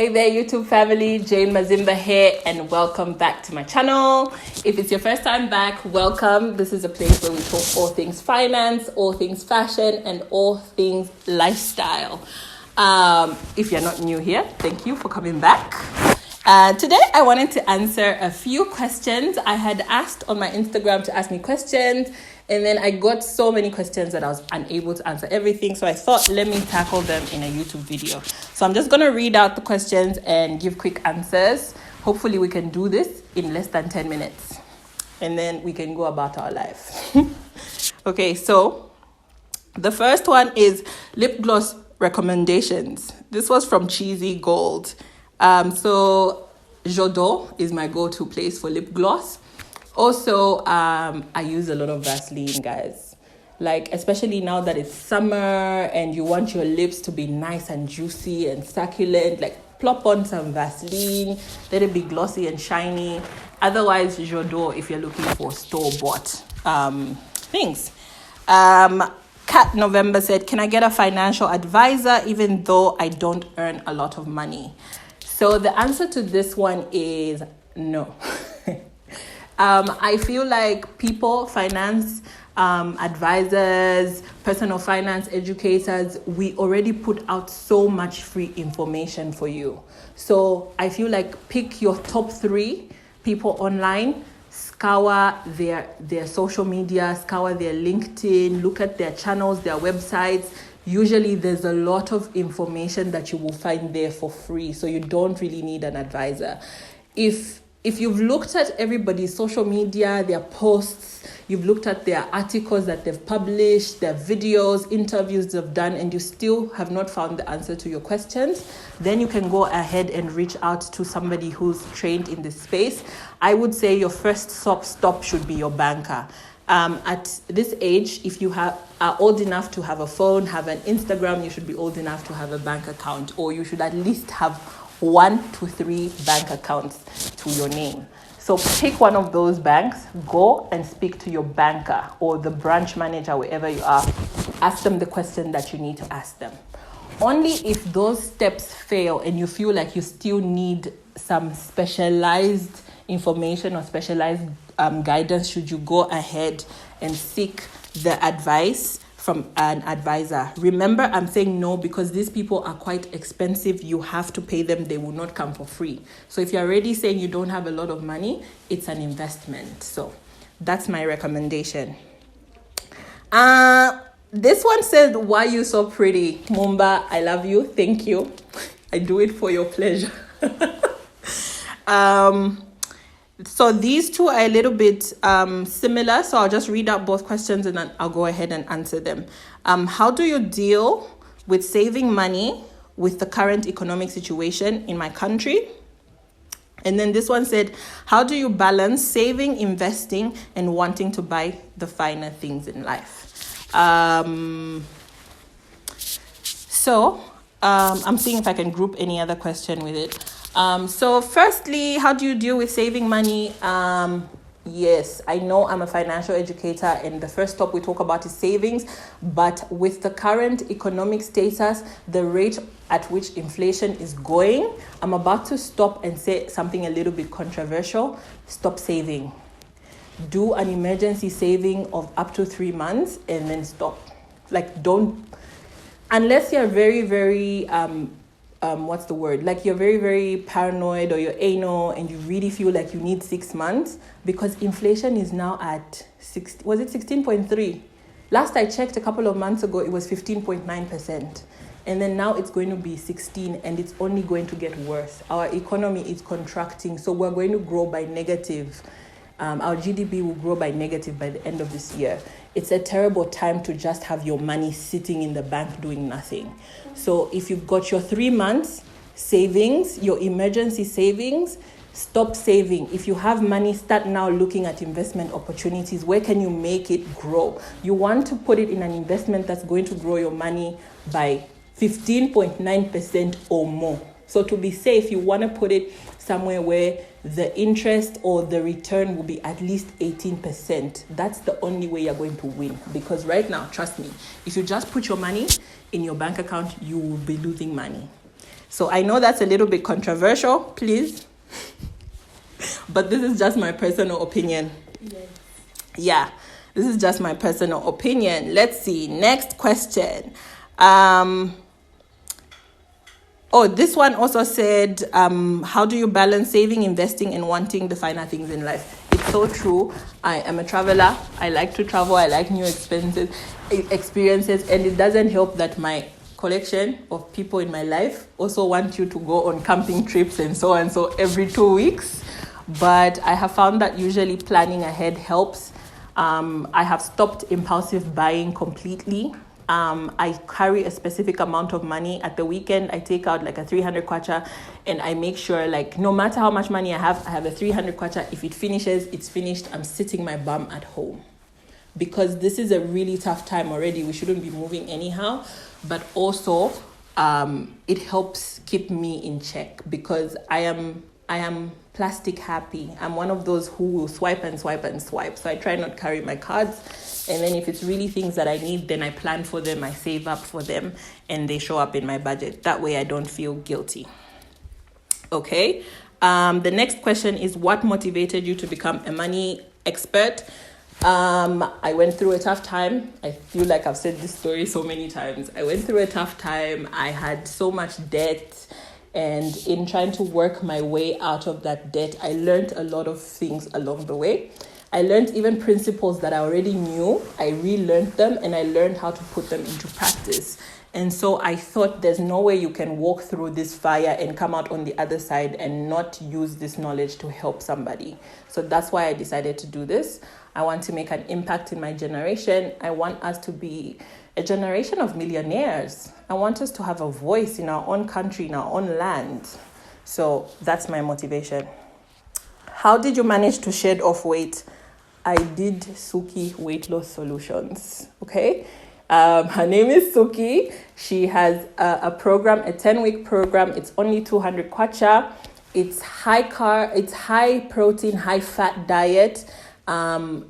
Hey there, YouTube family, Jayne Mazimba here, and welcome back to my channel. If it's your first time back, welcome. This is a place where we talk all things finance, all things fashion, and all things lifestyle. If you're not new here, thank you for coming back. Today, I wanted to answer a few questions. I had asked on my Instagram to ask me questions, and then I got so many questions that I was unable to answer everything. So I thought, let me tackle them in a YouTube video. So I'm just going to read out the questions and give quick answers. Hopefully we can do this in less than 10 minutes. And then we can go about our life. Okay, so the first one is lip gloss recommendations. This was from Cheesy Gold. So Jodo is my go-to place for lip gloss. Also, I use a lot of Vaseline, guys. Like, especially now that it's summer and you want your lips to be nice and juicy and succulent, like plop on some Vaseline, let it be glossy and shiny. Otherwise, Jodo if you're looking for store-bought things. Cat November said, can I get a financial advisor even though I don't earn a lot of money? So the answer to this one is no. I feel like people, finance advisors, personal finance educators, we already put out so much free information for you. So I feel like pick your top 3 people online, scour their social media, scour their LinkedIn, look at their channels, their websites. Usually there's a lot of information that you will find there for free. So you don't really need an advisor. If you've looked at everybody's social media, their posts, you've looked at their articles that they've published, their videos, interviews they've done, and you still have not found the answer to your questions, then you can go ahead and reach out to somebody who's trained in this space. I would say your first stop should be your banker. At this age, if you are old enough to have a phone, have an Instagram, you should be old enough to have a bank account, or you should at least have 1 to 3 bank accounts to your name. So pick one of those banks, go and speak to your banker or the branch manager, wherever you are. Ask them the question that you need to ask them. Only if those steps fail and you feel like you still need some specialized information or specialized guidance, should you go ahead and seek the advice from an advisor. Remember, I'm saying no because these people are quite expensive. You have to pay them. They will not come for free. So if you're already saying you don't have a lot of money, it's an investment. So that's my recommendation. This one said, why you so pretty? Mumba, I love you. Thank you. I do it for your pleasure. So these two are a little bit similar. So I'll just read out both questions and then I'll go ahead and answer them. How do you deal with saving money with the current economic situation in my country? And then this one said, how do you balance saving, investing, and wanting to buy the finer things in life? I'm seeing if I can group any other question with it. So firstly, how do you deal with saving money? Yes, I know I'm a financial educator and the first stop we talk about is savings, but with the current economic status, the rate at which inflation is going, I'm about to stop and say something a little bit controversial. Stop saving. Do an emergency saving of up to 3 months and then stop. Like, don't, unless you're very, very, like you're very, very paranoid or you're anal and you really feel like you need 6 months, because inflation is now at 16.3? Last I checked a couple of months ago, it was 15.9%. And then now it's going to be 16 and it's only going to get worse. Our economy is contracting, so we're going to grow by negative. Our GDP will grow by negative by the end of this year. It's a terrible time to just have your money sitting in the bank doing nothing. So if you've got your 3 months savings, your emergency savings, stop saving. If you have money, start now looking at investment opportunities. Where can you make it grow? You want to put it in an investment that's going to grow your money by 15.9% or more. So to be safe, you want to put it somewhere where the interest or the return will be at least 18%. That's the only way you're going to win. Because right now, trust me, if you just put your money in your bank account, you will be losing money. So I know that's a little bit controversial, please. But this is just my personal opinion. Yes. Yeah, this is just my personal opinion. Let's see. Next question. This one also said, how do you balance saving, investing, and wanting the finer things in life? It's so true. I am a traveler. I like to travel. I like new experiences, and it doesn't help that my collection of people in my life also want you to go on camping trips and so on, so every 2 weeks. But I have found that usually planning ahead helps. I have stopped impulsive buying completely. I carry a specific amount of money. At the weekend, I take out like a 300 kwacha, and I make sure, like, no matter how much money I have a 300 kwacha. If it finishes, it's finished. I'm sitting my bum at home. Because this is a really tough time already. We shouldn't be moving anyhow. But also, it helps keep me in check because I am plastic happy. I'm one of those who will swipe and swipe and swipe. So I try not carry my cards. And then if it's really things that I need, then I plan for them, I save up for them, and they show up in my budget. That way I don't feel guilty. Okay. The next question is, what motivated you to become a money expert? I went through a tough time. I feel like I've said this story so many times. I went through a tough time. I had so much debt. And in trying to work my way out of that debt, I learned a lot of things along the way. I learned even principles that I already knew. I relearned them, and I learned how to put them into practice. And so I thought there's no way you can walk through this fire and come out on the other side and not use this knowledge to help somebody. So that's why I decided to do this. I want to make an impact in my generation. I want us to be a generation of millionaires. I want us to have a voice in our own country, in our own land. So that's my motivation. How did you manage to shed off weight? I did Suki Weight Loss Solutions. Okay. Her name is Suki. She has a program, a 10-week program. It's only 200 kwacha. It's it's high protein, high fat diet,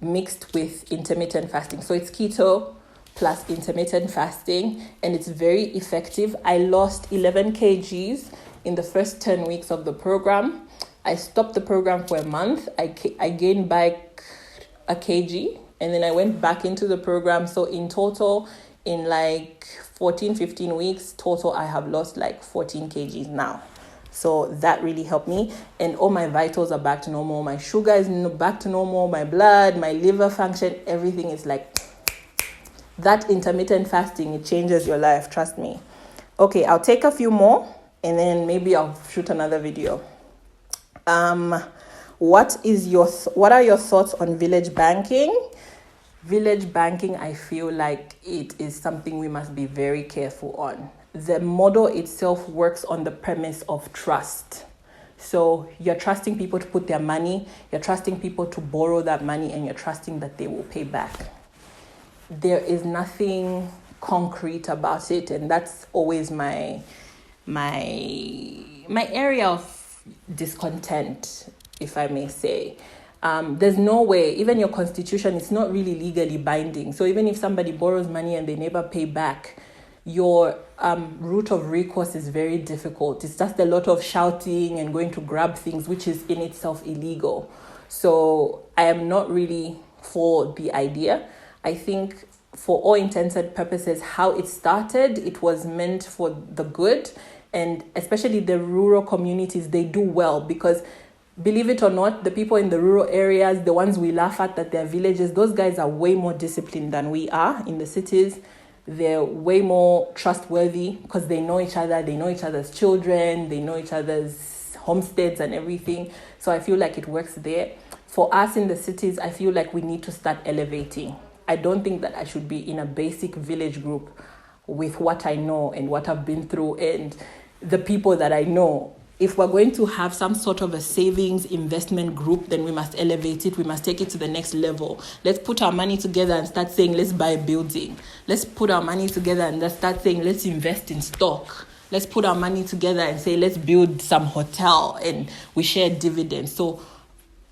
mixed with intermittent fasting. So it's keto plus intermittent fasting, and it's very effective. I lost 11 kgs in the first 10 weeks of the program. I stopped the program for a month. I gained back a kg, and then I went back into the program. So in total, in like 14, 15 weeks, total, I have lost like 14 kgs now. So that really helped me. And all my vitals are back to normal. My sugar is back to normal. My blood, my liver function, everything is like that. Intermittent fasting, it changes your life. Trust me. Okay, I'll take a few more and then maybe I'll shoot another video. What are your thoughts on village banking? Village banking, I feel like it is something we must be very careful on. The model itself works on the premise of trust. So you're trusting people to put their money, you're trusting people to borrow that money, and you're trusting that they will pay back. There is nothing concrete about it, and that's always my area of discontent, if I may say. There's no way, even your constitution, it's not really legally binding. So even if somebody borrows money and they never pay back, your route of recourse is very difficult. It's just a lot of shouting and going to grab things, which is in itself illegal. So I am not really for the idea. I think for all intents and purposes, how it started, it was meant for the good. And especially the rural communities, they do well because, believe it or not, the people in the rural areas, the ones we laugh at that they're villages, those guys are way more disciplined than we are in the cities. They're way more trustworthy because they know each other, they know each other's children, they know each other's homesteads and everything. So I feel like it works there. For us in the cities, I feel like we need to start elevating. I don't think that I should be in a basic village group with what I know and what I've been through and the people that I know. If we're going to have some sort of a savings investment group, then we must elevate it. We must take it to the next level. Let's put our money together and start saying, let's buy a building. Let's put our money together and let's start saying, let's invest in stock. Let's put our money together and say, let's build some hotel and we share dividends. So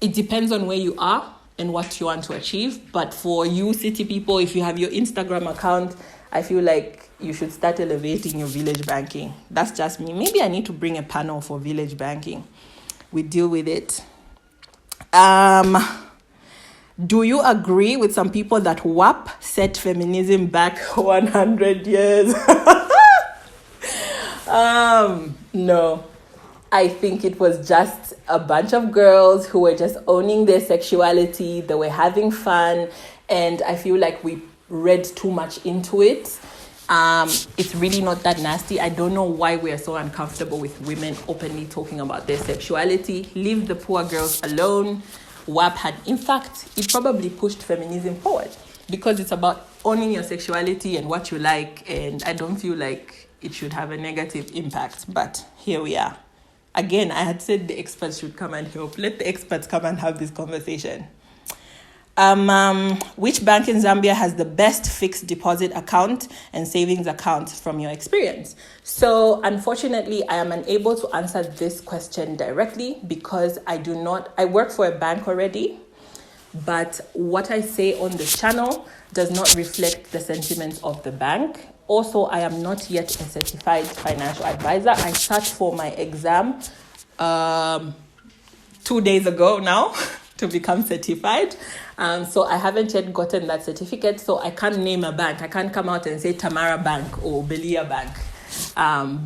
it depends on where you are and what you want to achieve. But for you city people, if you have your Instagram account, I feel like you should start elevating your village banking. That's just me. Maybe I need to bring a panel for village banking. We deal with it. Do you agree with some people that WAP set feminism back 100 years? No. I think it was just a bunch of girls who were just owning their sexuality. They were having fun. And I feel like we read too much into it. It's really not that nasty. I don't know why we are so uncomfortable with women openly talking about their sexuality. Leave the poor girls alone. WAP had, in fact, it probably pushed feminism forward because it's about owning your sexuality and what you like. And I don't feel like it should have a negative impact. But here we are. Again, I had said the experts should come and help. Let the experts come and have this conversation. Which bank in Zambia has the best fixed deposit account and savings account from your experience? So unfortunately, I am unable to answer this question directly because I work for a bank already, but what I say on this channel does not reflect the sentiments of the bank. Also, I am not yet a certified financial advisor. I sat for my exam 2 days ago now to become certified. So I haven't yet gotten that certificate, so I can't name a bank. I can't come out and say Tamara Bank or Belia Bank.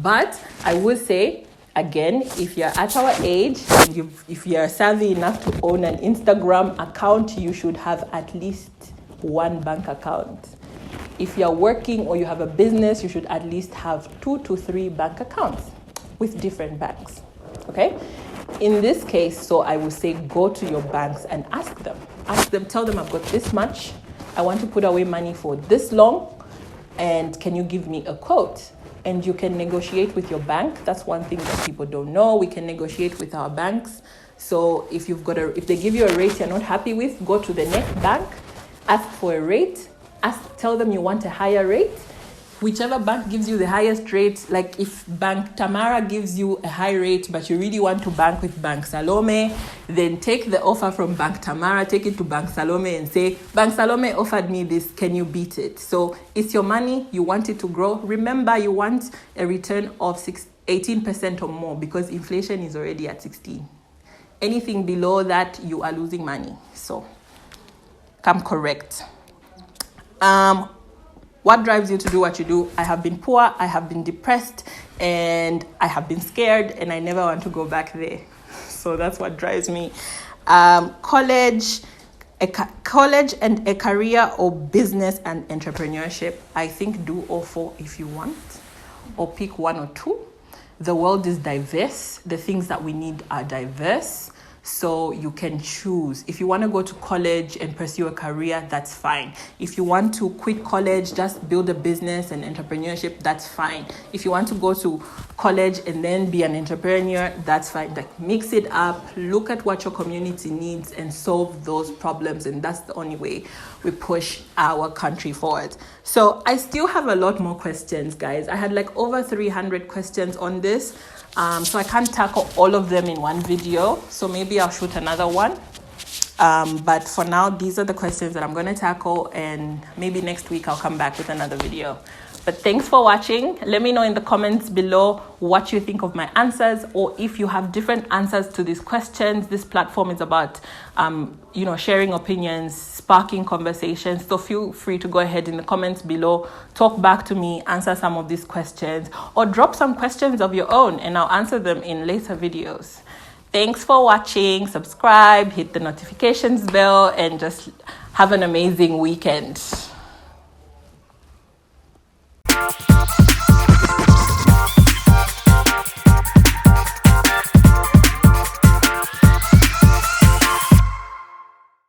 But I will say, again, if you're at our age, and if you're savvy enough to own an Instagram account, you should have at least one bank account. If you're working or you have a business, you should at least have 2 to 3 bank accounts with different banks. Okay? In this case, so I will say go to your banks and ask them. Tell them I've got this much. I want to put away money for this long. And can you give me a quote? And you can negotiate with your bank. That's one thing that people don't know. We can negotiate with our banks. So if they give you a rate you're not happy with, go to the next bank, ask for a rate, tell them you want a higher rate. Whichever bank gives you the highest rate, like if Bank Tamara gives you a high rate, but you really want to bank with Bank Salome, then take the offer from Bank Tamara, take it to Bank Salome and say, Bank Salome offered me this, can you beat it? So it's your money, you want it to grow. Remember, you want a return of 18% or more because inflation is already at 16. Anything below that, you are losing money. So come correct. What drives you to do what you do? I have been poor, I have been depressed, and I have been scared, and I never want to go back there. So that's what drives me. College and a career, or business and entrepreneurship. I think do all 4 if you want, or pick 1 or 2. The world is diverse. The things that we need are diverse. So you can choose. If you want to go to college and pursue a career, that's fine. If you want to quit college, just build a business and entrepreneurship, that's fine. If you want to go to college and then be an entrepreneur, that's fine. Like, mix it up, look at what your community needs and solve those problems. And that's the only way we push our country forward. So I still have a lot more questions, guys. I had like over 300 questions on this. So I can't tackle all of them in one video. So maybe I'll shoot another one. But for now, these are the questions that I'm going to tackle. And maybe next week I'll come back with another video. But thanks for watching. Let me know in the comments below what you think of my answers, or if you have different answers to these questions. This platform is about, sharing opinions, sparking conversations. So feel free to go ahead in the comments below, talk back to me, answer some of these questions, or drop some questions of your own and I'll answer them in later videos. Thanks for watching. Subscribe, hit the notifications bell, and just have an amazing weekend.